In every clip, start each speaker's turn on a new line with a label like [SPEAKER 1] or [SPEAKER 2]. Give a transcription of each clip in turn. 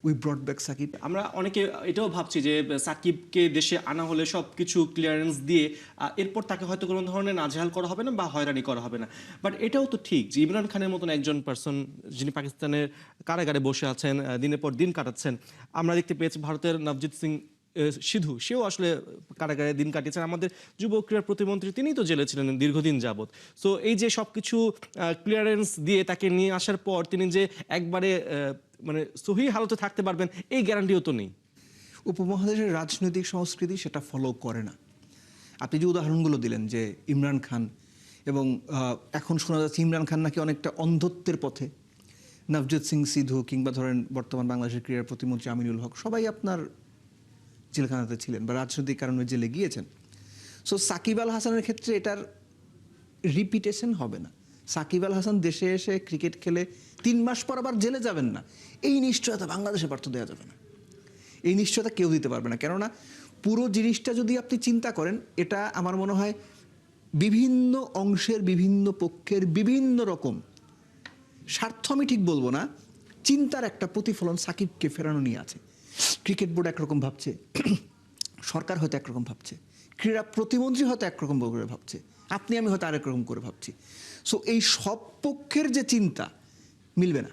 [SPEAKER 1] We ব্রট back Shakib.
[SPEAKER 2] আমরা অনেকে এটাও ভাবছি যে সাকিবকে দেশে আনা হলে সব কিছু ক্লিয়ারেন্স দিয়ে এরপর তাকে হয়তো কোনো ধরনের নাজেহাল করা হবে না বা হয়রানি করা হবে না। বাট এটাও তো ঠিক যে ইমরান খানের মতন একজন পার্সন যিনি পাকিস্তানের কারাগারে বসে আছেন, দিনের পর দিন কাটাচ্ছেন। আমরা দেখতে পেয়েছি ভারতের নবজিৎ সিং সিধু, সেও আসলে কারাগারে দিন কাটিয়েছেন। আমাদের যুব ক্রীড়া প্রতিমন্ত্রী তিনিই তো জেলে ছিলেন দীর্ঘদিন যাবৎ। সো এই যে সবকিছু ক্লিয়ারেন্স দিয়ে তাকে নিয়ে আসার পর তিনি যে একবারে মানে সহি হালতে থাকতে পারবেন এই গ্যারান্টিও তো নেই।
[SPEAKER 1] উপমহাদেশের রাজনৈতিক সংস্কৃতি সেটা ফলো করে না। আপনি যে উদাহরণগুলো দিলেন যে ইমরান খান এবং এখন শোনা যাচ্ছে ইমরান খান নাকি অনেকটা অন্ধত্বের পথে, নবজিৎ সিং সিধু কিংবা ধরেন বর্তমান বাংলাদেশের ক্রীড়া প্রতিমন্ত্রী আমিনুল হক সবাই আপনার জেলখানাতে ছিলেন বা রাজনৈতিক কারণে জেলে গিয়েছেন। সো সাকিব আল হাসানের ক্ষেত্রে এটার রিপিটেশন হবে না। সাকিব আল হাসান দেশে এসে ক্রিকেট খেলে 3 মাস পর আবার জেলে যাবেন না, এই নিশ্চয়তা বাংলাদেশে পার্থ দেওয়া যাবে না। এই নিশ্চয়তা কেউ দিতে পারবে না। কেননা পুরো জিনিসটা যদি আপনি চিন্তা করেন, এটা আমার মনে হয় বিভিন্ন অংশের বিভিন্ন পক্ষের বিভিন্ন রকম স্বার্থ, আমি ঠিক বলবো না, চিন্তার একটা প্রতিফলন সাকিবকে ফেরানো নিয়ে আছে। ক্রিকেট বোর্ড একরকম ভাবছে, সরকার হয়তো একরকম ভাবছে, ক্রীড়া প্রতিমন্ত্রী হয়তো একরকম করে ভাবছে, আপনি আমি হয়তো আরেক রকম করে ভাবছি। সো এই সব পক্ষের যে চিন্তা মিলবে না।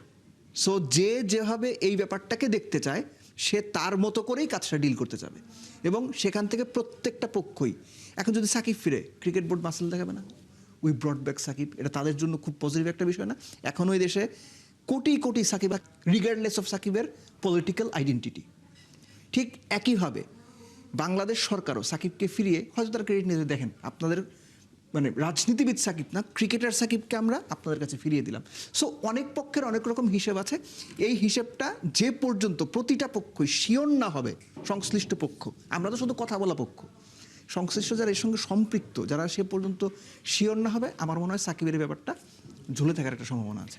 [SPEAKER 1] সো যে যেভাবে এই ব্যাপারটাকে দেখতে চায় সে তার মতো করেই কাজটা ডিল করতে যাবে এবং সেখান থেকে প্রত্যেকটা পক্ষই, এখন যদি সাকিব ফিরে ক্রিকেট বোর্ড মাসেল দেখাবে না, উই ব্রট ব্যাক সাকিব, এটা তাদের জন্য খুব পজিটিভ একটা বিষয় না? এখন ওই দেশে কোটি কোটি সাকিব, রিগার্ডলেস অফ সাকিবের পলিটিক্যাল আইডেন্টিটি। ঠিক একইভাবে বাংলাদেশ সরকারও সাকিবকে ফিরিয়ে হয়তো তার ক্রেডিট নিতে, দেখেন আপনাদের মানে রাজনীতিবিদ সাকিব না, ক্রিকেটার সাকিবকে আমরা আপনাদের কাছে ফিরিয়ে দিলাম। সো অনেক পক্ষের অনেক রকম হিসেব আছে। এই হিসেবটা যে পর্যন্ত প্রতিটা পক্ষই শিওর না হবে, সংশ্লিষ্ট পক্ষ, আমরা তো শুধু কথা বলা পক্ষ, সংশ্লিষ্ট যারা এর সঙ্গে সম্পৃক্ত যারা সে পর্যন্ত শিওর না হবে, আমার মনে হয় সাকিবের ব্যাপারটা ঝুলে থাকার একটা সম্ভাবনা আছে।